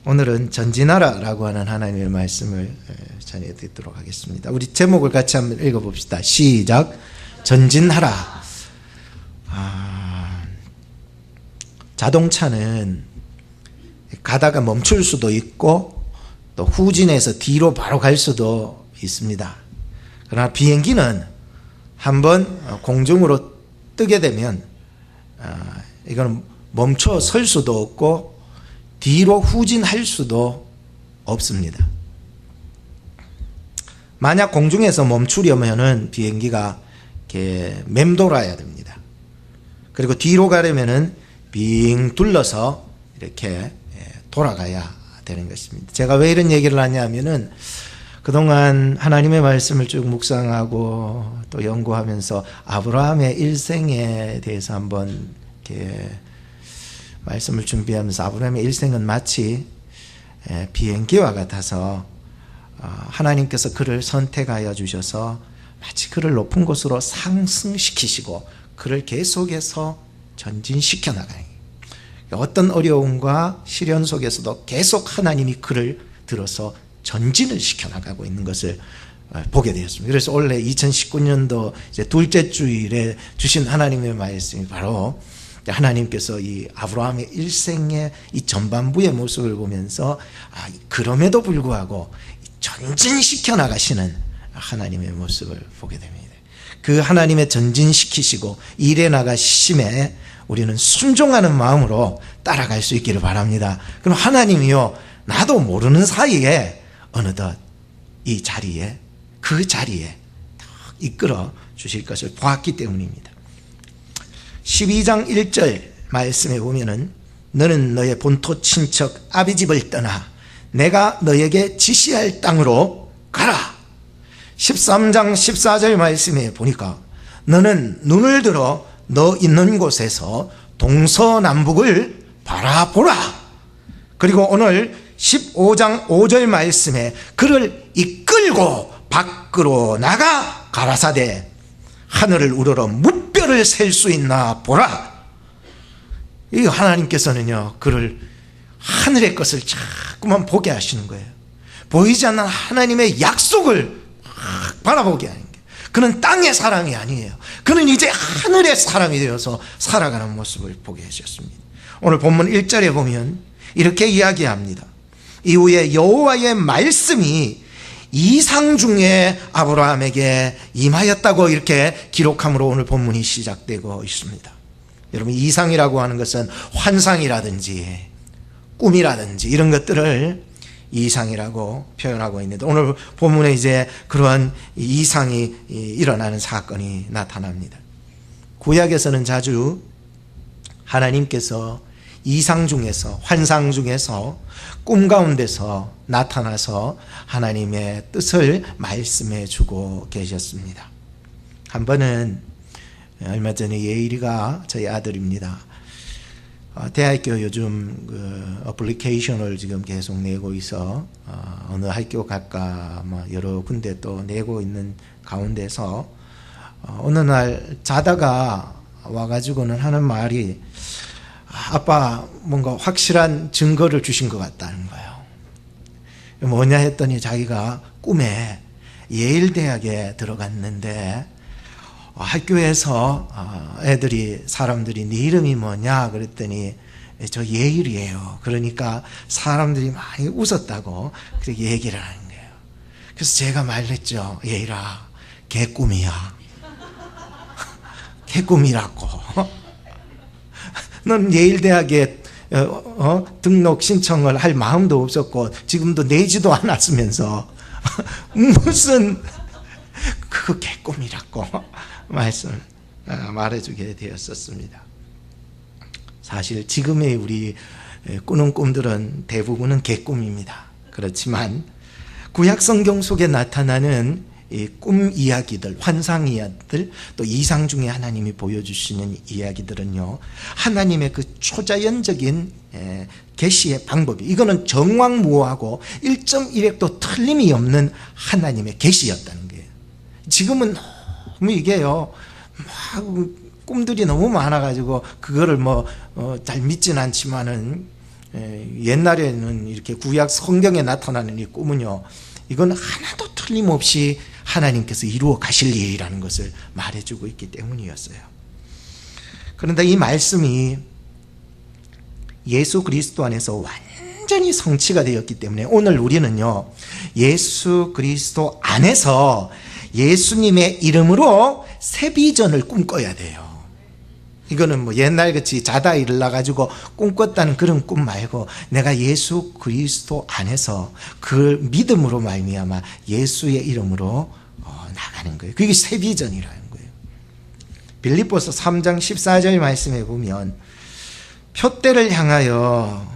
오늘은 전진하라라고 하는 하나님의 말씀을 전해드리도록 하겠습니다. 우리 제목을 같이 한번 읽어봅시다. 시작. 전진하라. 자동차는 가다가 멈출 수도 있고 또 후진해서 뒤로 바로 갈 수도 있습니다. 그러나 비행기는 한번 공중으로 뜨게 되면 이거는 멈춰 설 수도 없고 뒤로 후진할 수도 없습니다. 만약 공중에서 멈추려면은 비행기가 이렇게 맴돌아야 됩니다. 그리고 뒤로 가려면은 빙 둘러서 이렇게 돌아가야 되는 것입니다. 제가 왜 이런 얘기를 하냐면은 그동안 하나님의 말씀을 쭉 묵상하고 또 연구하면서 아브라함의 일생에 대해서 한번 이렇게 말씀을 준비하면서 아브라함의 일생은 마치 비행기와 같아서 하나님께서 그를 선택하여 주셔서 마치 그를 높은 곳으로 상승시키시고 그를 계속해서 전진시켜 나가는 어떤 어려움과 시련 속에서도 계속 하나님이 그를 들어서 전진을 시켜 나가고 있는 것을 보게 되었습니다. 그래서 올해 2019년도 이제 둘째 주일에 주신 하나님의 말씀이 바로 하나님께서 이 아브라함의 일생의 이 전반부의 모습을 보면서 그럼에도 불구하고 전진시켜 나가시는 하나님의 모습을 보게 됩니다. 그 하나님의 전진시키시고 일해 나가심에 우리는 순종하는 마음으로 따라갈 수 있기를 바랍니다. 그럼 하나님이요 나도 모르는 사이에 어느덧 이 자리에 그 자리에 이끌어 주실 것을 보았기 때문입니다. 12장 1절 말씀에 보면은 너는 너의 본토 친척 아비집을 떠나 내가 너에게 지시할 땅으로 가라. 13장 14절 말씀에 보니까 너는 눈을 들어 너 있는 곳에서 동서남북을 바라보라. 그리고 오늘 15장 5절 말씀에 그를 이끌고 밖으로 나가 가라사대 하늘을 우러러 무뼈를 셀 수 있나 보라. 이 하나님께서는요 그를 하늘의 것을 자꾸만 보게 하시는 거예요. 보이지 않는 하나님의 약속을 바라보게 하는 거예요. 그는 땅의 사람이 아니에요. 그는 이제 하늘의 사람이 되어서 살아가는 모습을 보게 하셨습니다. 오늘 본문 1절에 보면 이렇게 이야기합니다. 이후에 여호와의 말씀이 이상 중에 아브라함에게 임하였다고 이렇게 기록함으로 오늘 본문이 시작되고 있습니다. 여러분 이상이라고 하는 것은 환상이라든지 꿈이라든지 이런 것들을 이상이라고 표현하고 있는데 오늘 본문에 이제 그러한 이상이 일어나는 사건이 나타납니다. 구약에서는 자주 하나님께서 이상 중에서 환상 중에서 꿈 가운데서 나타나서 하나님의 뜻을 말씀해 주고 계셨습니다. 한 번은 얼마 전에 예일이가 저희 아들입니다. 대학교 요즘 그 어플리케이션을 지금 계속 내고 있어 어느 학교 갈까 여러 군데 또 내고 있는 가운데서 어느 날 자다가 와가지고는 하는 말이 아빠 뭔가 확실한 증거를 주신 것 같다는 거예요. 뭐냐 했더니 자기가 꿈에 예일대학에 들어갔는데 학교에서 사람들이 네 이름이 뭐냐 그랬더니 저 예일이에요. 그러니까 사람들이 많이 웃었다고 그렇게 얘기를 하는 거예요. 그래서 제가 말했죠. 예일아 개꿈이야. 개꿈이라고. 넌 예일대학에 등록 신청을 할 마음도 없었고 지금도 내지도 않았으면서 무슨 그 개꿈이라고 말씀을 말해주게 되었었습니다. 사실 지금의 우리 꾸는 꿈들은 대부분은 개꿈입니다. 그렇지만 구약 성경 속에 나타나는 이 꿈 이야기들, 환상 이야기들, 또 이상 중에 하나님이 보여주시는 이야기들은요 하나님의 그 초자연적인 계시의 방법이 이거는 정황무오하고 1.1획도 틀림이 없는 하나님의 계시였다는 거예요. 지금은 너무 이게요 막 꿈들이 너무 많아가지고 그거를 잘 믿진 않지만은 옛날에는 이렇게 구약 성경에 나타나는 이 꿈은요, 이건 하나도 틀림없이 하나님께서 이루어 가실 일이라는 것을 말해주고 있기 때문이었어요. 그런데 이 말씀이 예수 그리스도 안에서 완전히 성취가 되었기 때문에 오늘 우리는요, 예수 그리스도 안에서 예수님의 이름으로 새 비전을 꿈꿔야 돼요. 이거는 뭐 옛날같이 자다 일어나가지고 꿈꿨다는 그런 꿈 말고, 내가 예수 그리스도 안에서 그 믿음으로 말미암아 예수의 이름으로 나가는 거예요. 그게 새 비전이라는 거예요. 빌립보서 3장 14절 말씀에 보면 표대를 향하여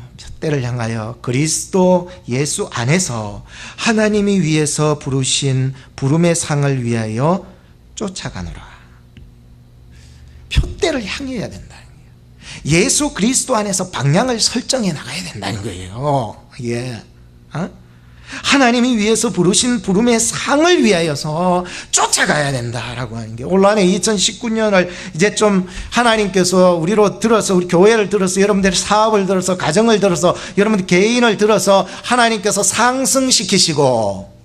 그리스도 예수 안에서 하나님이 위에서 부르신 부름의 상을 위하여 쫓아가노라. 표대를 향해야 된다는 거예요. 예수 그리스도 안에서 방향을 설정해 나가야 된다는 거예요. 예. 하나님이 위해서 부르신 부름의 상을 위하여서 쫓아가야 된다라고 하는 게, 올 한해 2019년을 이제 좀 하나님께서 우리로 들어서, 우리 교회를 들어서, 여러분들의 사업을 들어서, 가정을 들어서, 여러분들 개인을 들어서 하나님께서 상승시키시고,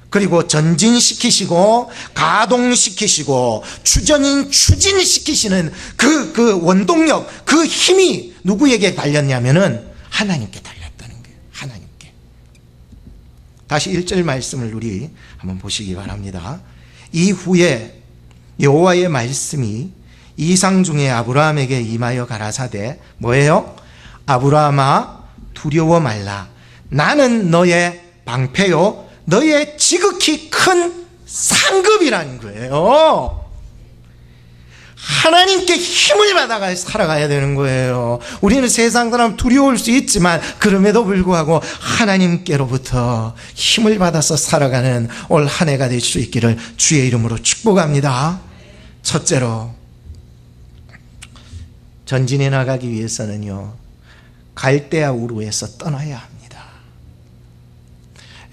그리고 전진시키시고, 가동시키시고, 추진시키시는 그 원동력, 그 힘이 누구에게 달렸냐면은 하나님께 달렸다는 거예요. 하나님께. 다시 1절 말씀을 우리 한번 보시기 바랍니다. 이후에 여호와의 말씀이 이상 중에 아브라함에게 임하여 가라사대, 뭐예요? 아브라함아 두려워 말라. 나는 너의 방패요 너의 지극히 큰 상급이라는 거예요. 하나님께 힘을 받아가 살아가야 되는 거예요. 우리는 세상 사람 두려울 수 있지만 그럼에도 불구하고 하나님께로부터 힘을 받아서 살아가는 올 한 해가 될 수 있기를 주의 이름으로 축복합니다. 첫째로, 전진해 나가기 위해서는요, 갈대아 우르에서 떠나야 합니다.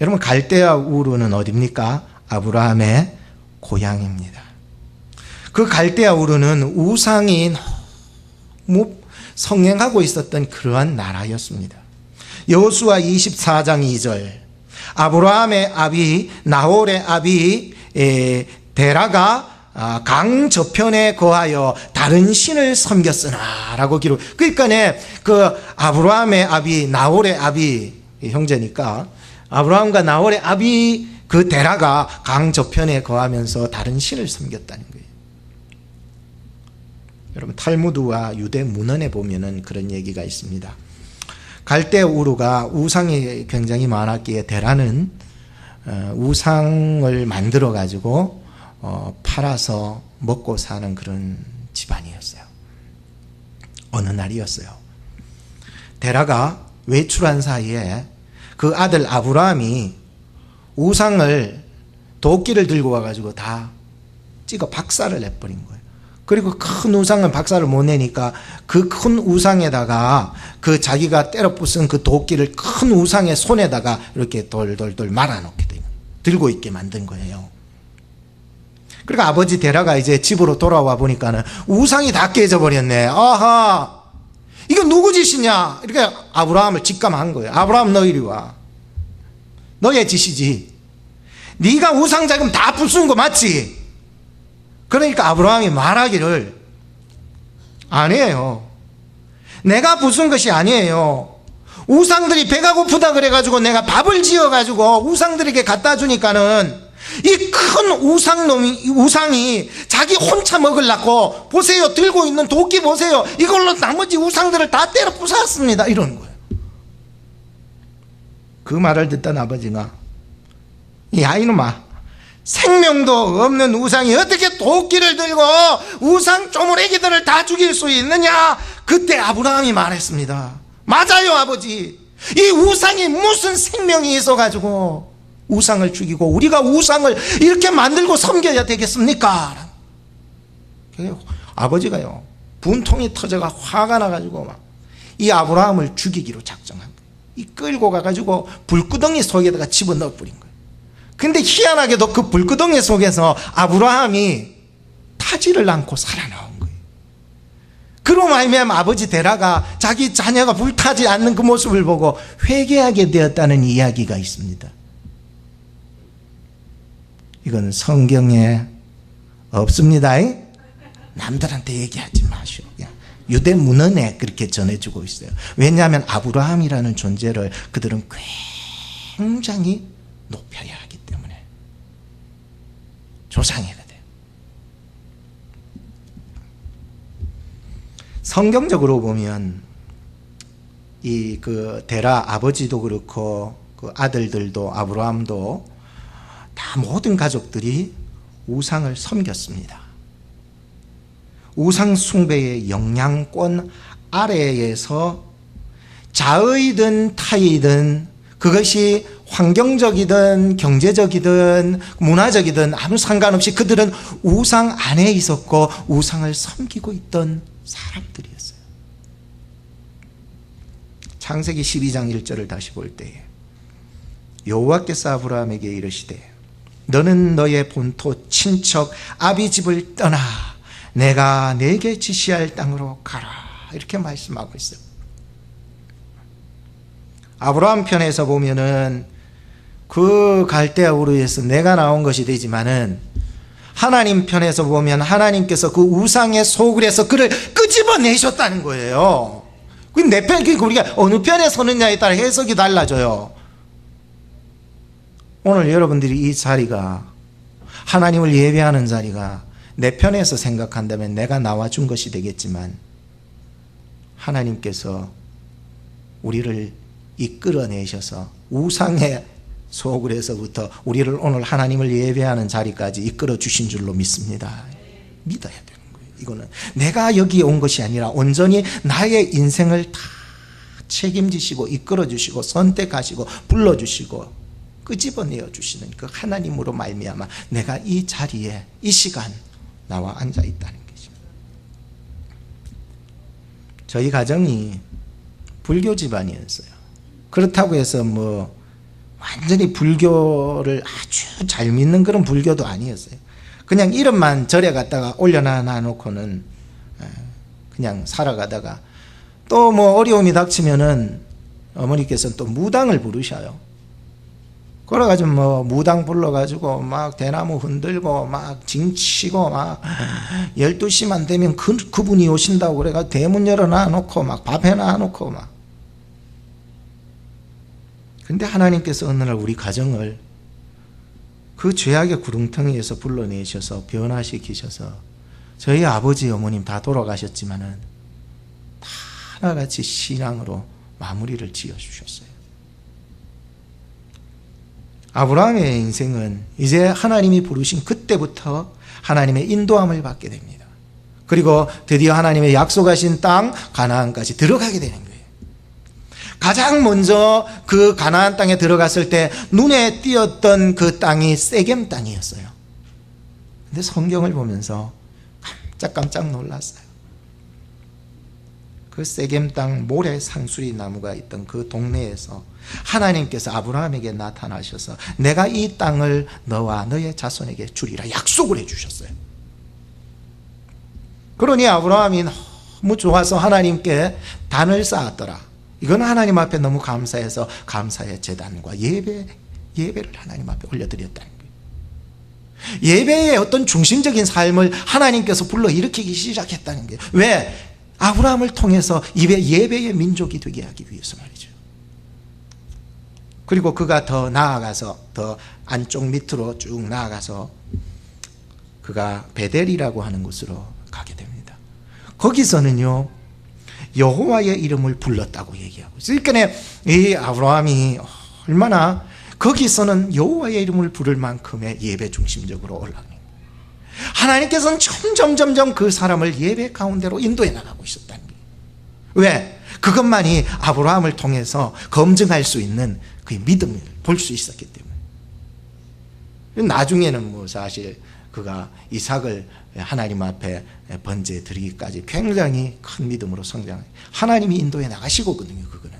여러분, 갈대아 우르는 어디입니까? 아브라함의 고향입니다. 그 갈대아 우르는 우상이 너무 성행하고 있었던 그러한 나라였습니다. 여호수아 24장 2절, 아브라함의 아비 나홀의 아비 데라가 강 저편에 거하여 다른 신을 섬겼으나 라고 기록. 그러니까 그 아브라함의 아비 나홀의 아비, 형제니까 아브라함과 나홀의 아비 그 데라가 강 저편에 거하면서 다른 신을 섬겼다는 거예요. 여러분, 탈무드와 유대 문헌에 보면은 그런 얘기가 있습니다. 갈대 우르가 우상이 굉장히 많았기에 데라는 우상을 만들어 가지고 팔아서 먹고 사는 그런 집안이었어요. 어느 날이었어요. 데라가 외출한 사이에 그 아들 아브라함이 우상을 도끼를 들고 와가지고 다 찍어 박살을 내버린 거예요. 그리고 큰 우상은 박살을 못 내니까 그 큰 우상에다가 그 자기가 때려 부순 그 도끼를 큰 우상의 손에다가 이렇게 돌돌돌 말아놓게 돼요. 들고 있게 만든 거예요. 그러니까 아버지 데라가 이제 집으로 돌아와 보니까는 우상이 다 깨져버렸네. 아하, 이거 누구 짓이냐? 이렇게 아브라함을 직감한 거예요. 아브라함, 너 이리 와. 너의 짓이지. 네가 우상 자금 다 부순 거 맞지? 그러니까 아브라함이 말하기를, 아니에요. 내가 부순 것이 아니에요. 우상들이 배가 고프다 그래가지고 내가 밥을 지어가지고 우상들에게 갖다 주니까는 이 큰 우상이 자기 혼자 먹으려고, 보세요, 들고 있는 도끼 보세요, 이걸로 나머지 우상들을 다 때려 부쉈습니다. 이러는 거예요. 그 말을 듣던 아버지가, 야 이놈아, 생명도 없는 우상이 어떻게 도끼를 들고 우상 쪼무레기들을 다 죽일 수 있느냐? 그때 아브라함이 말했습니다. 맞아요, 아버지. 이 우상이 무슨 생명이 있어가지고 우상을 죽이고 우리가 우상을 이렇게 만들고 섬겨야 되겠습니까? 아버지가요, 분통이 터져가 화가 나가지고 막 이 아브라함을 죽이기로 작정한 거예요. 이 끌고 가가지고 불구덩이 속에다가 집어넣어 버린 거예요. 근데 희한하게도 그 불구덩이 속에서 아브라함이 타지를 않고 살아나온 거예요. 그로 말미암아 아버지 데라가 자기 자녀가 불타지 않는 그 모습을 보고 회개하게 되었다는 이야기가 있습니다. 이건 성경에 없습니다. 남들한테 얘기하지 마시오. 유대 문헌에 그렇게 전해주고 있어요. 왜냐하면 아브라함이라는 존재를 그들은 굉장히 높여야 하기 때문에. 조상이거든. 성경적으로 보면 이 그 데라 아버지도 그렇고 그 아들들도 아브라함도 다 모든 가족들이 우상을 섬겼습니다. 우상 숭배의 영향권 아래에서 자의든 타의든 그것이 환경적이든 경제적이든 문화적이든 아무 상관없이 그들은 우상 안에 있었고 우상을 섬기고 있던 사람들이었어요. 창세기 12장 1절을 다시 볼 때에 여호와께서 아브라함에게 이르시되 너는 너의 본토 친척 아비 집을 떠나 내가 네게 지시할 땅으로 가라 이렇게 말씀하고 있어요. 아브라함 편에서 보면은 그 갈대아 우르에서 내가 나온 것이 되지만은 하나님 편에서 보면 하나님께서 그 우상의 소굴에서 그를 끄집어내셨다는 거예요. 내 편, 우리가 어느 편에 서느냐에 따라 해석이 달라져요. 오늘 여러분들이 이 자리가 하나님을 예배하는 자리가 내 편에서 생각한다면 내가 나와준 것이 되겠지만 하나님께서 우리를 이끌어내셔서 우상의 소굴에서부터 우리를 오늘 하나님을 예배하는 자리까지 이끌어 주신 줄로 믿습니다. 믿어야 되는 거예요. 이거는 내가 여기에 온 것이 아니라 온전히 나의 인생을 다 책임지시고 이끌어 주시고 선택하시고 불러주시고 끄집어내어 주시는 그 하나님으로 말미암아 내가 이 자리에 이 시간 나와 앉아 있다는 것입니다. 저희 가정이 불교 집안이었어요. 그렇다고 해서 뭐 완전히 불교를 아주 잘 믿는 그런 불교도 아니었어요. 그냥 이름만 절에 갔다가 올려놔 놓고는 그냥 살아가다가 또 뭐 어려움이 닥치면은 어머니께서는 또 무당을 부르셔요. 그래가지고 뭐 무당 불러가지고 막 대나무 흔들고 막 징치고 막 12시만 되면 그분이 오신다고 그래가지고 대문 열어놔 놓고 막 밥 해놔 놓고 막. 근데 하나님께서 어느 날 우리 가정을 그 죄악의 구렁텅이에서 불러내셔서 변화시키셔서 저희 아버지 어머님 다 돌아가셨지만은 다 하나같이 신앙으로 마무리를 지어주셨어요. 아브라함의 인생은 이제 하나님이 부르신 그때부터 하나님의 인도함을 받게 됩니다. 그리고 드디어 하나님의 약속하신 땅 가나안까지 들어가게 되는 거예요. 가장 먼저 그 가나안 땅에 들어갔을 때 눈에 띄었던 그 땅이 세겜 땅이었어요. 근데 성경을 보면서 깜짝깜짝 놀랐어요. 그 세겜 땅 모래 상수리 나무가 있던 그 동네에서 하나님께서 아브라함에게 나타나셔서 내가 이 땅을 너와 너의 자손에게 주리라 약속을 해주셨어요. 그러니 아브라함이 너무 좋아서 하나님께 단을 쌓았더라. 이건 하나님 앞에 너무 감사해서 감사의 제단과 예배를 하나님 앞에 올려드렸다는 거예요. 예배의 어떤 중심적인 삶을 하나님께서 불러일으키기 시작했다는 거예요. 왜? 아브라함을 통해서 예배의 민족이 되게 하기 위해서 말이죠. 그리고 그가 더 나아가서 더 안쪽 밑으로 쭉 나아가서 그가 베델이라고 하는 곳으로 가게 됩니다. 거기서는요 여호와의 이름을 불렀다고 얘기하고 있어요. 그러니까 이 아브라함이 얼마나 거기서는 여호와의 이름을 부를 만큼의 예배 중심적으로 올라가는 거예요. 하나님께서는 점점 그 사람을 예배 가운데로 인도해 나가고 있었다는 거예요. 왜? 그것만이 아브라함을 통해서 검증할 수 있는 그 믿음을 볼 수 있었기 때문에. 나중에는 뭐 사실 그가 이삭을 하나님 앞에 번제 드리기까지 굉장히 큰 믿음으로 성장해요. 하나님이 인도해 나가시거든요, 그거는.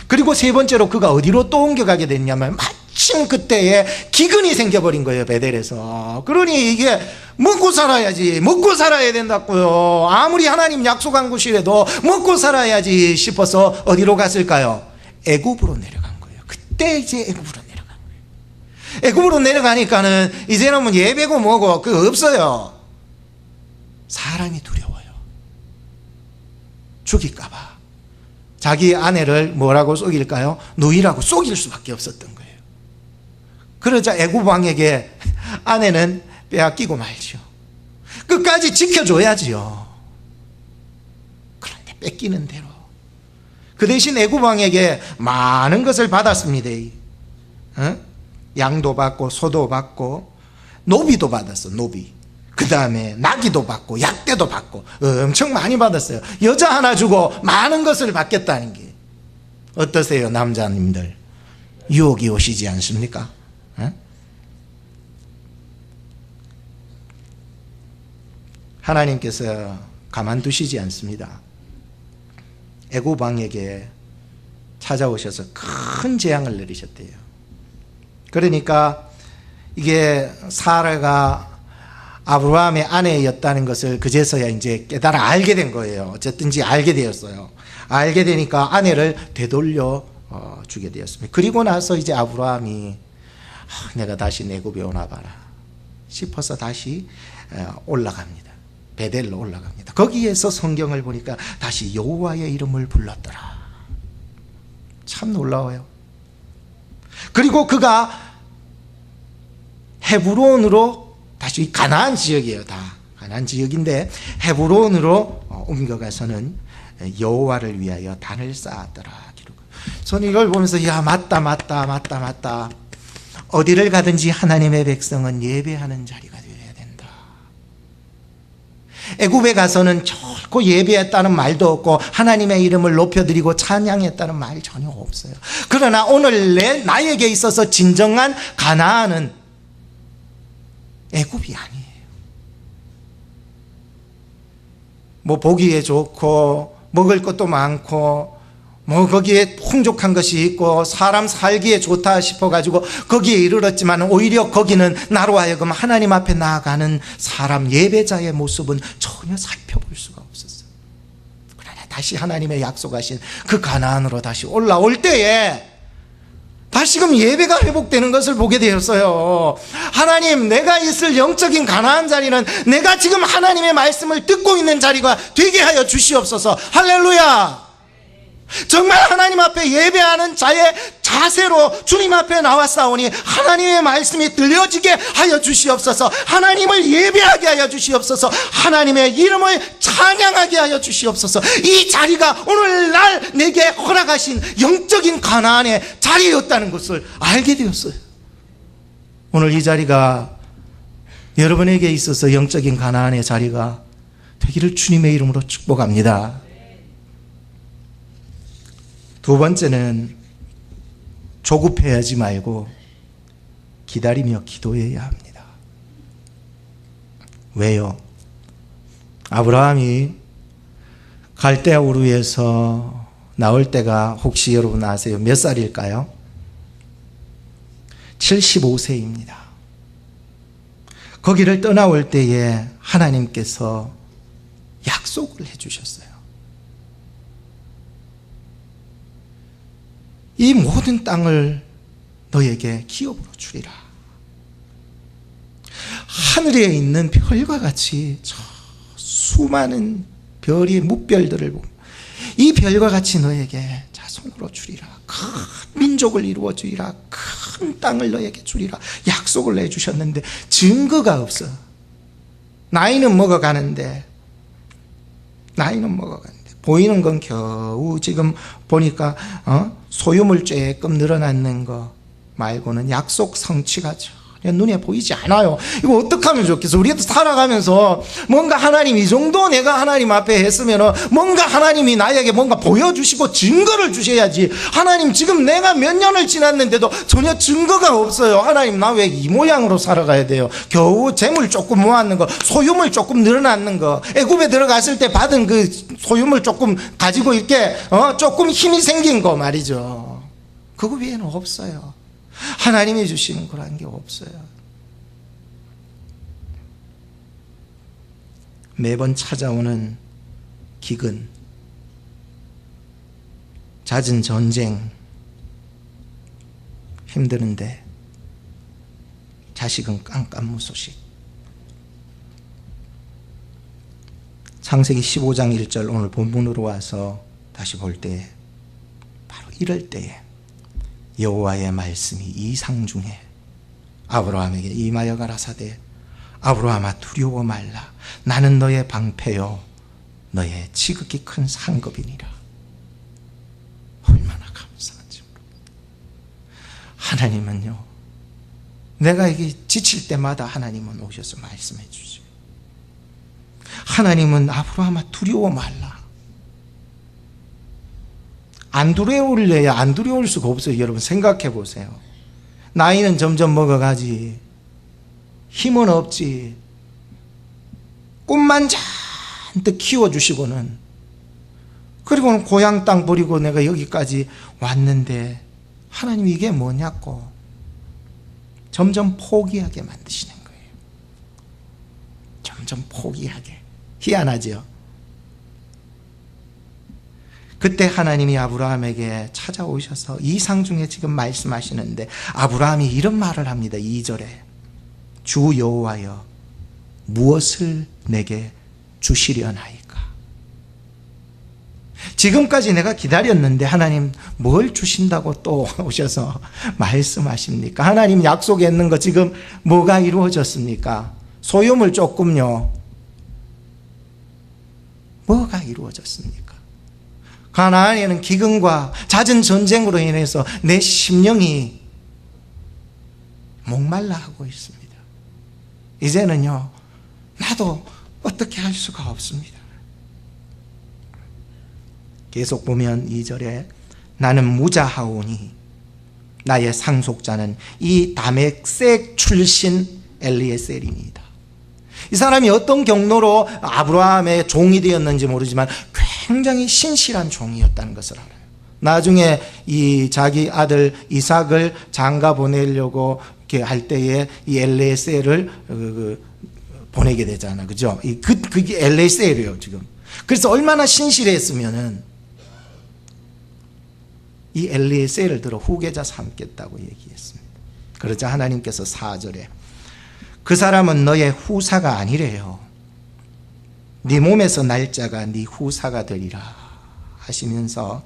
그리고 세 번째로 그가 어디로 또 옮겨가게 됐냐면 마침 그때에 기근이 생겨버린 거예요, 베델에서. 그러니 이게 먹고 살아야지, 먹고 살아야 된다고요. 아무리 하나님 약속한 곳이라도 먹고 살아야지 싶어서 어디로 갔을까요? 애굽으로 내려간 거예요. 그때 이제 애굽으로 내려간 거예요. 애굽으로 내려가니까는 이제는 뭐 예배고 뭐고 그거 없어요. 사람이 두려워요. 죽일까봐. 자기 아내를 뭐라고 속일까요? 누이라고 속일 수밖에 없었던 거예요. 그러자 애굽 왕에게 아내는 빼앗기고 말죠. 끝까지 지켜줘야지요. 그런데 뺏기는 대로. 그 대신 애굽 왕에게 많은 것을 받았습니다. 양도 받고 소도 받고 노비도 받았어. 노비. 그 다음에 나귀도 받고 약대도 받고 엄청 많이 받았어요. 여자 하나 주고 많은 것을 받겠다는 게 어떠세요, 남자님들? 유혹이 오시지 않습니까? 하나님께서 가만두시지 않습니다. 애굽 왕에게 찾아오셔서 큰 재앙을 내리셨대요. 그러니까 이게 사라가 아브라함의 아내였다는 것을 그제서야 이제 깨달아 알게 된 거예요. 어쨌든지 알게 되었어요. 알게 되니까 아내를 되돌려 주게 되었습니다. 그리고 나서 이제 아브라함이 내가 다시 애굽에 오나 봐라 싶어서 다시 올라갑니다. 베델로 올라갑니다. 거기에서 성경을 보니까 다시 여호와의 이름을 불렀더라. 참 놀라워요. 그리고 그가 헤브론으로 다시 가나안 지역이에요. 다 가나안 지역인데 헤브론으로 옮겨가서는 여호와를 위하여 단을 쌓았더라. 저는 이걸 보면서 야 맞다. 어디를 가든지 하나님의 백성은 예배하는 자리가 되어야 된다. 애굽에 가서는 결코 예배했다는 말도 없고 하나님의 이름을 높여드리고 찬양했다는 말 전혀 없어요. 그러나 오늘 나에게 있어서 진정한 가나안은 애굽이 아니에요. 뭐 보기에 좋고 먹을 것도 많고 뭐 거기에 풍족한 것이 있고 사람 살기에 좋다 싶어가지고 거기에 이르렀지만 오히려 거기는 나로 하여금 하나님 앞에 나아가는 사람 예배자의 모습은 전혀 살펴볼 수가 없었어요. 그러나 다시 하나님의 약속하신 그 가나안으로 다시 올라올 때에 다시금 예배가 회복되는 것을 보게 되었어요. 하나님, 내가 있을 영적인 가나안 자리는 내가 지금 하나님의 말씀을 듣고 있는 자리가 되게 하여 주시옵소서. 할렐루야. 정말 하나님 앞에 예배하는 자의 자세로 주님 앞에 나왔사오니 하나님의 말씀이 들려지게 하여 주시옵소서. 하나님을 예배하게 하여 주시옵소서. 하나님의 이름을 찬양하게 하여 주시옵소서. 이 자리가 오늘날 내게 허락하신 영적인 가나안의 자리였다는 것을 알게 되었어요. 오늘 이 자리가 여러분에게 있어서 영적인 가나안의 자리가 되기를 주님의 이름으로 축복합니다. 두 번째는 조급해하지 말고 기다리며 기도해야 합니다. 왜요? 아브라함이 갈대아 우르에서 나올 때가 혹시 여러분 아세요? 몇 살일까요? 75세입니다. 거기를 떠나올 때에 하나님께서 약속을 해주셨어요. 이 모든 땅을 너에게 기업으로 주리라. 하늘에 있는 별과 같이 저 수많은 별이 무별들을 보면 이 별과 같이 너에게 자손으로 주리라. 큰 민족을 이루어 주리라. 큰 땅을 너에게 주리라. 약속을 내주셨는데 증거가 없어. 나이는 먹어가는데 보이는 건 겨우 지금 보니까 소유물 조금 늘어나는 거 말고는 약속 성취가 전혀 눈에 보이지 않아요. 이거 어떻게 하면 좋겠어? 우리도 살아가면서 뭔가 하나님 이 정도 내가 하나님 앞에 했으면 뭔가 하나님이 나에게 뭔가 보여주시고 증거를 주셔야지. 하나님 지금 내가 몇 년을 지났는데도 전혀 증거가 없어요. 하나님 나 왜 이 모양으로 살아가야 돼요? 겨우 재물 조금 모았는 거, 소유물 조금 늘어났는 거, 애굽에 들어갔을 때 받은 그 소유물 조금 가지고 이렇게 조금 힘이 생긴 거 말이죠. 그거 외에는 없어요. 하나님이 주시는 거란 게 없어요. 매번 찾아오는 기근, 잦은 전쟁, 힘드는데 자식은 깜깜무소식. 창세기 15장 1절 오늘 본문으로 와서 다시 볼 때 바로 이럴 때에 여호와의 말씀이 이상 중에 아브라함에게 임하여 가라사대 아브라함아 두려워 말라 나는 너의 방패요 너의 지극히 큰 상급이니라. 얼마나 감사한지 모릅니다. 하나님은요, 내가 이게 지칠 때마다 하나님은 오셔서 말씀해 주죠. 하나님은 아브라함아 두려워 말라. 안 두려울래야 안 두려울 수가 없어요. 여러분 생각해 보세요. 나이는 점점 먹어가지, 힘은 없지, 꿈만 잔뜩 키워주시고는, 그리고는 고향 땅 버리고 내가 여기까지 왔는데 하나님 이게 뭐냐고 점점 포기하게 만드시는 거예요. 점점 포기하게. 희한하죠. 그때 하나님이 아브라함에게 찾아오셔서 이상 중에 지금 말씀하시는데 아브라함이 이런 말을 합니다. 2절에 주 여호와여 무엇을 내게 주시려나이까. 지금까지 내가 기다렸는데 하나님 뭘 주신다고 또 오셔서 말씀하십니까? 하나님 약속했는 거 지금 뭐가 이루어졌습니까? 소유물 조금요. 뭐가 이루어졌습니까? 가나안에는 기근과 잦은 전쟁으로 인해서 내 심령이 목말라 하고 있습니다. 이제는요, 나도 어떻게 할 수가 없습니다. 계속 보면 2절에 나는 무자하오니 나의 상속자는 이 다메섹 출신 엘리에셀입니다. 이 사람이 어떤 경로로 아브라함의 종이 되었는지 모르지만 굉장히 신실한 종이었다는 것을 알아요. 나중에 이 자기 아들 이삭을 장가 보내려고 이렇게 할 때에 이 엘리에셀을 보내게 되잖아, 그죠? 그게 엘리에셀이에요 지금. 그래서 얼마나 신실했으면은 이 엘리에셀을 들어 후계자 삼겠다고 얘기했습니다. 그러자 하나님께서 4절에 그 사람은 너의 후사가 아니래요. 네 몸에서 날 자가 네 후사가 되리라 하시면서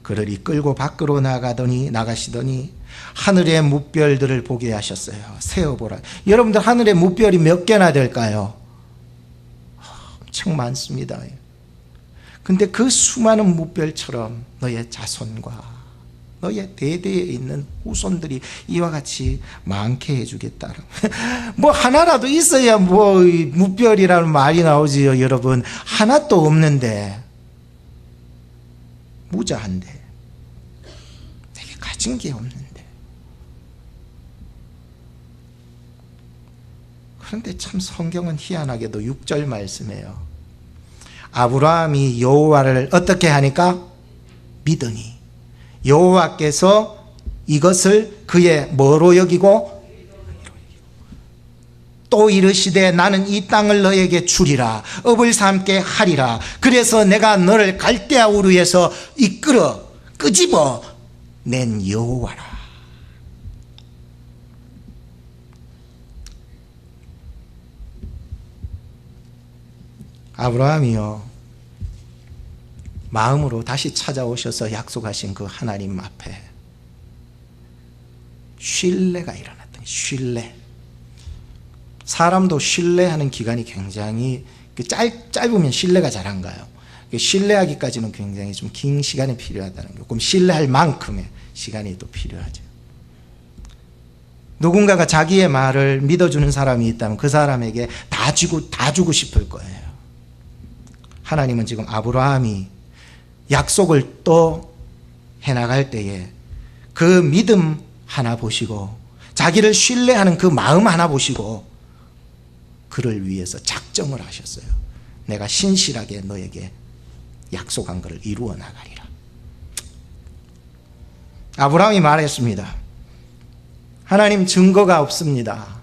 그를 이끌고 밖으로 나가시더니 하늘의 무별들을 보게 하셨어요. 세어보라. 여러분들 하늘의 무별이 몇 개나 될까요? 엄청 많습니다. 근데 그 수많은 무별처럼 너의 자손과 너의 대대에 있는 후손들이 이와 같이 많게 해주겠다. 뭐 하나라도 있어야 뭐 무별이라는 말이 나오지요. 여러분 하나도 없는데, 무자한데, 내게 가진 게 없는데. 그런데 참 성경은 희한하게도 6절 말씀이에요. 아브라함이 여호와를 어떻게 하니까? 믿으니 여호와께서 이것을 그의 뭐로 여기고 또 이르시되 나는 이 땅을 너에게 주리라 업을 삼게 하리라. 그래서 내가 너를 갈대아 우르에서 이끌어 끄집어 낸 여호와라. 아브라함이요, 마음으로 다시 찾아오셔서 약속하신 그 하나님 앞에 신뢰가 일어났던, 신뢰. 사람도 신뢰하는 기간이 굉장히 짧으면 신뢰가 잘 안 가요. 신뢰하기까지는 굉장히 좀 긴 시간이 필요하다는 거. 그럼 신뢰할 만큼의 시간이 또 필요하죠. 누군가가 자기의 말을 믿어주는 사람이 있다면 그 사람에게 다 주고 싶을 거예요. 하나님은 지금 아브라함이 약속을 또 해나갈 때에 그 믿음 하나 보시고 자기를 신뢰하는 그 마음 하나 보시고 그를 위해서 작정을 하셨어요. 내가 신실하게 너에게 약속한 것을 이루어 나가리라. 아브라함이 말했습니다. 하나님 증거가 없습니다.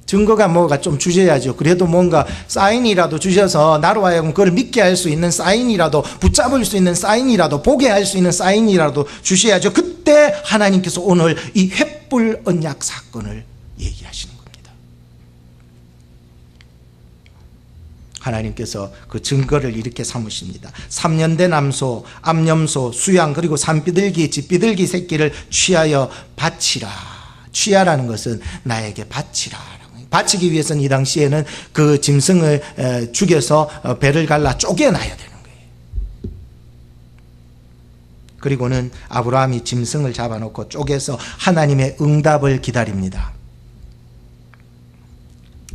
증거가 뭐가 좀 주셔야죠. 그래도 뭔가 사인이라도 주셔서 나로 하여금 그걸 믿게 할 수 있는 사인이라도, 붙잡을 수 있는 사인이라도, 보게 할 수 있는 사인이라도 주셔야죠. 그때 하나님께서 오늘 이 횃불 언약 사건을 얘기하시는 겁니다. 하나님께서 그 증거를 이렇게 삼으십니다. 3년 된 암소, 암염소, 수양, 그리고 산비둘기, 집비둘기 새끼를 취하여 바치라. 취하라는 것은 나에게 바치라. 바치기 위해서는 이 당시에는 그 짐승을 죽여서 배를 갈라 쪼개놔야 되는 거예요. 그리고는 아브라함이 짐승을 잡아놓고 쪼개서 하나님의 응답을 기다립니다.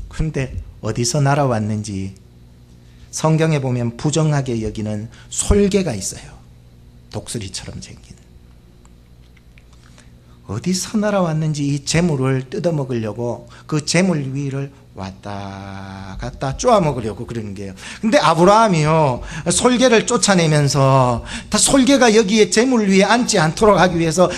그런데 어디서 날아왔는지 성경에 보면 부정하게 여기는 솔개가 있어요. 독수리처럼 생긴. 어디서 날아왔는지 이 재물을 뜯어먹으려고 그 재물 위를 왔다 갔다 쪼아먹으려고 그러는 거예요. 근데 아브라함이요, 솔개를 쫓아내면서 다 솔개가 여기에 재물 위에 앉지 않도록 하기 위해서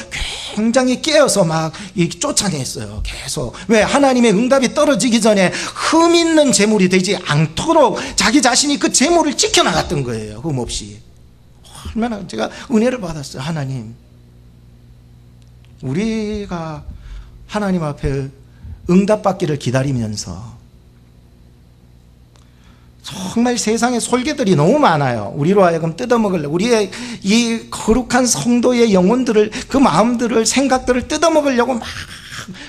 굉장히 깨어서 막 쫓아냈어요. 계속. 왜? 하나님의 응답이 떨어지기 전에 흠 있는 재물이 되지 않도록 자기 자신이 그 재물을 지켜나갔던 거예요. 흠 없이. 얼마나 제가 은혜를 받았어요. 하나님, 우리가 하나님 앞에 응답받기를 기다리면서 정말 세상에 솔개들이 너무 많아요. 우리로 하여금 뜯어먹으려고, 우리의 이 거룩한 성도의 영혼들을, 그 마음들을, 생각들을 뜯어먹으려고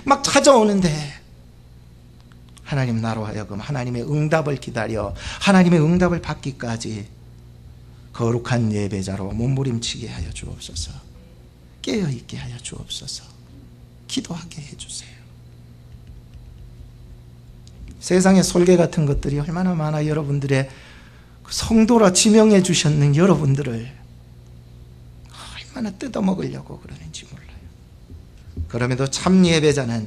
막 찾아오는데, 하나님 나로 하여금 하나님의 응답을 기다려 하나님의 응답을 받기까지 거룩한 예배자로 몸부림치게 하여 주옵소서. 깨어있게 하여 주옵소서. 기도하게 해주세요. 세상에 솔개 같은 것들이 얼마나 많아. 여러분들의 성도라 지명해 주셨는 여러분들을 얼마나 뜯어먹으려고 그러는지 몰라요. 그럼에도 참 예배자는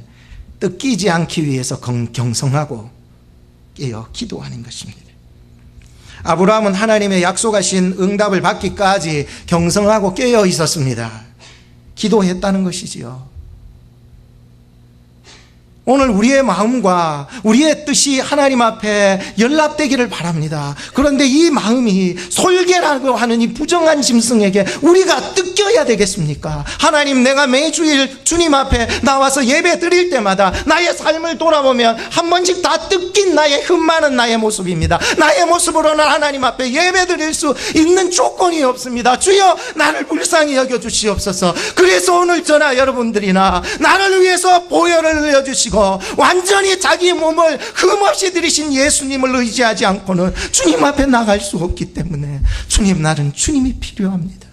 뜯기지 않기 위해서 경성하고 깨어 기도하는 것입니다. 아브라함은 하나님의 약속하신 응답을 받기까지 경성하고 깨어 있었습니다. 기도했다는 것이지요. 오늘 우리의 마음과 우리의 뜻이 하나님 앞에 연락되기를 바랍니다. 그런데 이 마음이 솔개라고 하는 이 부정한 짐승에게 우리가 뜯겨야 되겠습니까? 하나님, 내가 매주일 주님 앞에 나와서 예배 드릴 때마다 나의 삶을 돌아보면 한 번씩 다 뜯긴 나의 흠 많은 나의 모습입니다. 나의 모습으로는 하나님 앞에 예배 드릴 수 있는 조건이 없습니다. 주여, 나를 불쌍히 여겨주시옵소서. 그래서 오늘 저나 여러분들이나 나를 위해서 보혈을 흘려주시고 완전히 자기 몸을 흠없이 들이신 예수님을 의지하지 않고는 주님 앞에 나갈 수 없기 때문에, 주님, 나는 주님이 필요합니다.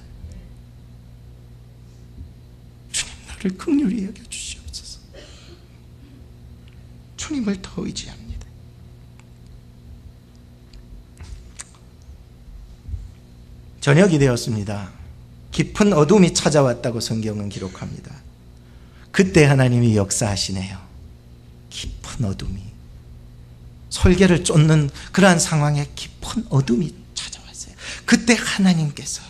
주님, 나를 긍휼히 여겨주시옵소서. 주님을 더 의지합니다. 저녁이 되었습니다. 깊은 어둠이 찾아왔다고 성경은 기록합니다. 그때 하나님이 역사하시네요. 깊은 어둠이, 솔개를 쫓는 그러한 상황에 깊은 어둠이 찾아왔어요. 그때 하나님께서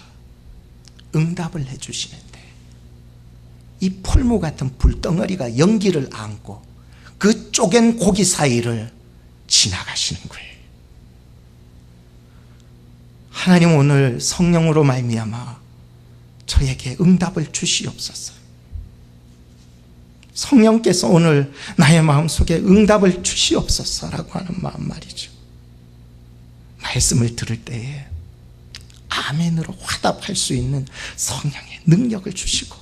응답을 해주시는데, 이 풀무 같은 불덩어리가 연기를 안고 그 쪼갠 고기 사이를 지나가시는 거예요. 하나님, 오늘 성령으로 말미암아 저에게 응답을 주시옵소서. 성령께서 오늘 나의 마음속에 응답을 주시옵소서라고 하는 마음 말이죠. 말씀을 들을 때에 아멘으로 화답할 수 있는 성령의 능력을 주시고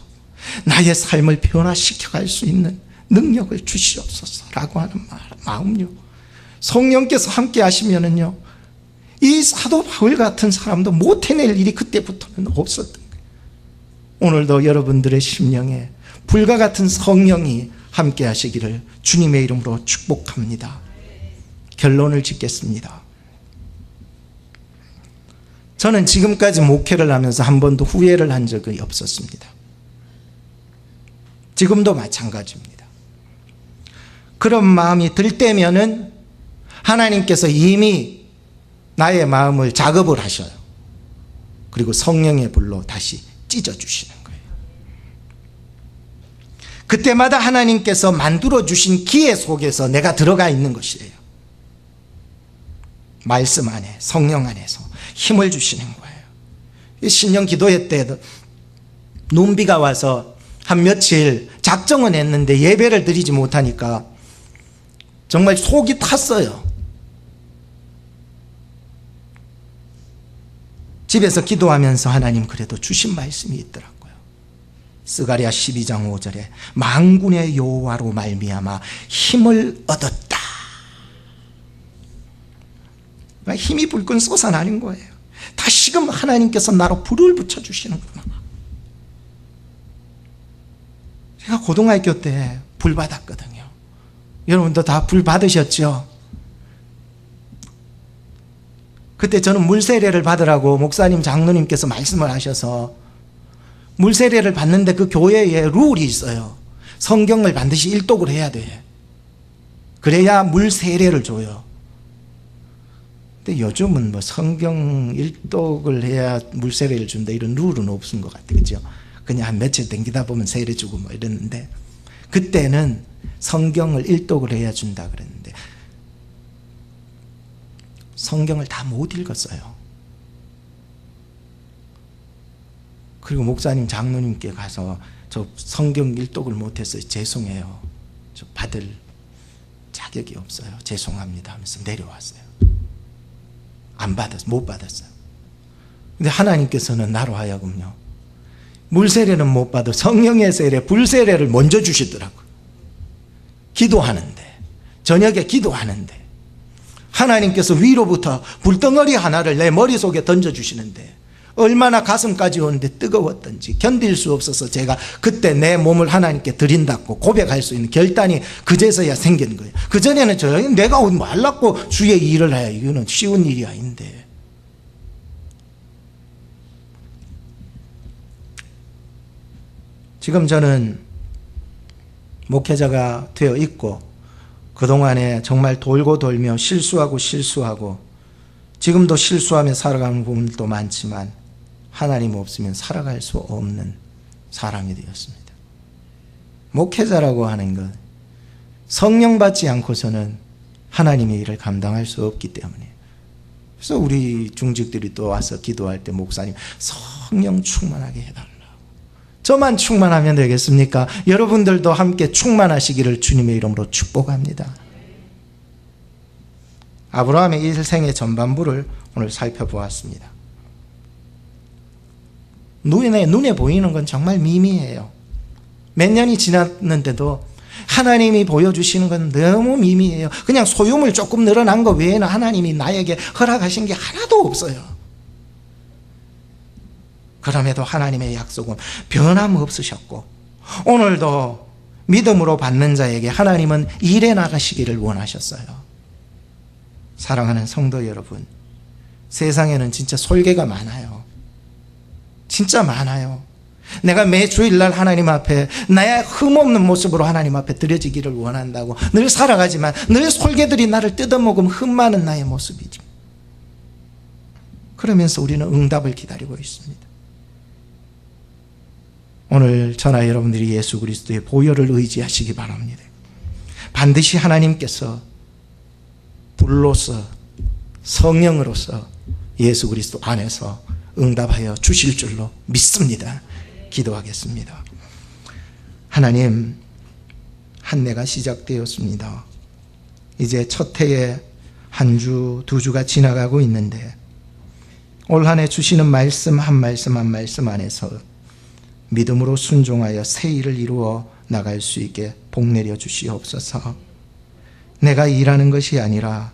나의 삶을 변화시켜 갈 수 있는 능력을 주시옵소서라고 하는 마음요. 성령께서 함께 하시면은요, 이 사도 바울 같은 사람도 못 해낼 일이 그때부터는 없었던 거예요. 오늘도 여러분들의 심령에 불과 같은 성령이 함께 하시기를 주님의 이름으로 축복합니다. 결론을 짓겠습니다. 저는 지금까지 목회를 하면서 한 번도 후회를 한 적이 없었습니다. 지금도 마찬가지입니다. 그런 마음이 들 때면은 하나님께서 이미 나의 마음을 작업을 하셔요. 그리고 성령의 불로 다시 찢어주시는 거예요. 그때마다 하나님께서 만들어주신 기회 속에서 내가 들어가 있는 것이에요. 말씀 안에, 성령 안에서 힘을 주시는 거예요. 신령 기도회 때도 눈비가 와서 한 며칠 작정은 했는데 예배를 드리지 못하니까 정말 속이 탔어요. 집에서 기도하면서 하나님 그래도 주신 말씀이 있더라고요. 스가랴 12장 5절에 만군의 여호와로 말미암아 힘을 얻었다. 힘이 불끈 솟아나는 거예요. 다시금 하나님께서 나로 불을 붙여주시는구나. 제가 고등학교 때 불 받았거든요. 여러분도 다 불 받으셨죠? 그때 저는 물세례를 받으라고 목사님 장로님께서 말씀을 하셔서 물세례를 받는데 그 교회에 룰이 있어요. 성경을 반드시 일독을 해야 돼. 그래야 물세례를 줘요. 근데 요즘은 뭐 성경 일독을 해야 물세례를 준다 이런 룰은 없은 것 같아요. 그죠? 그냥 한 며칠 댕기다 보면 세례 주고 뭐 이랬는데 그때는 성경을 일독을 해야 준다 그랬는데 성경을 다 못 읽었어요. 그리고 목사님 장로님께 가서 저 성경 일독을 못했어요. 죄송해요. 저 받을 자격이 없어요. 죄송합니다 하면서 내려왔어요. 못 받았어요. 근데 하나님께서는 나로 하여금요. 물세례는 못 받아 성령의 세례, 불세례를 먼저 주시더라고요. 기도하는데, 저녁에 기도하는데 하나님께서 위로부터 불덩어리 하나를 내 머릿속에 던져주시는데 얼마나 가슴까지 오는데 뜨거웠던지 견딜 수 없어서 제가 그때 내 몸을 하나님께 드린다고 고백할 수 있는 결단이 그제서야 생긴 거예요. 그전에는 내가 말랐고 주의 일을 해야 이거는 쉬운 일이 아닌데. 지금 저는 목회자가 되어 있고 그동안에 정말 돌고 돌며 실수하고 지금도 실수하며 살아가는 부분도 많지만 하나님 없으면 살아갈 수 없는 사람이 되었습니다. 목회자라고 하는 것, 성령 받지 않고서는 하나님의 일을 감당할 수 없기 때문에 그래서 우리 중직들이 또 와서 기도할 때 목사님 성령 충만하게 해달라고. 저만 충만하면 되겠습니까? 여러분들도 함께 충만하시기를 주님의 이름으로 축복합니다. 아브라함의 일생의 전반부를 오늘 살펴보았습니다. 눈에 보이는 건 정말 미미해요. 몇 년이 지났는데도 하나님이 보여주시는 건 너무 미미해요. 그냥 소유물 조금 늘어난 것 외에는 하나님이 나에게 허락하신 게 하나도 없어요. 그럼에도 하나님의 약속은 변함없으셨고 오늘도 믿음으로 받는 자에게 하나님은 일해 나가시기를 원하셨어요. 사랑하는 성도 여러분, 세상에는 진짜 솔개가 많아요. 진짜 많아요. 내가 매 주일날 하나님 앞에 나의 흠없는 모습으로 하나님 앞에 드려지기를 원한다고 늘 살아가지만 늘 솔개들이 나를 뜯어먹으면 흠 많은 나의 모습이죠. 그러면서 우리는 응답을 기다리고 있습니다. 오늘 저나 여러분들이 예수 그리스도의 보혈을 의지하시기 바랍니다. 반드시 하나님께서 불로서 성령으로서 예수 그리스도 안에서 응답하여 주실 줄로 믿습니다. 기도하겠습니다. 하나님, 한 해가 시작되었습니다. 이제 첫 해에 한 주, 두 주가 지나가고 있는데 올 한 해 주시는 말씀 한 말씀 한 말씀 안에서 믿음으로 순종하여 새 일을 이루어 나갈 수 있게 복내려 주시옵소서. 내가 일하는 것이 아니라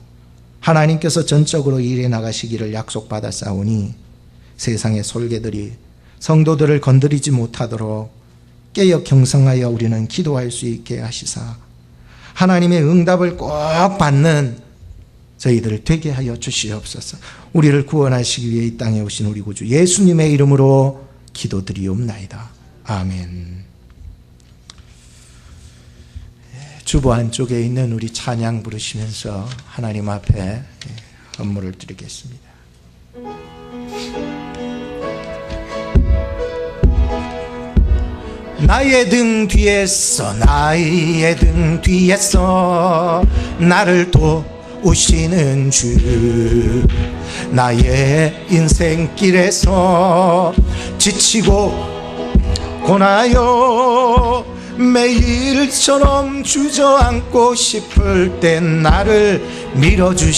하나님께서 전적으로 일해 나가시기를 약속받았사오니 세상의 솔개들이 성도들을 건드리지 못하도록 깨어 경성하여 우리는 기도할 수 있게 하시사 하나님의 응답을 꼭 받는 저희들을 되게 하여 주시옵소서. 우리를 구원하시기 위해 이 땅에 오신 우리 구주 예수님의 이름으로 기도드리옵나이다. 아멘. 주보 안쪽에 있는 우리 찬양 부르시면서 하나님 앞에 헌물을 드리겠습니다. 나의 등 뒤에서 나의 등 뒤에서 나를 도우시는 주 나의 인생길에서 지치고 고나요 매일처럼 주저앉고 싶을 땐 나를 밀어주시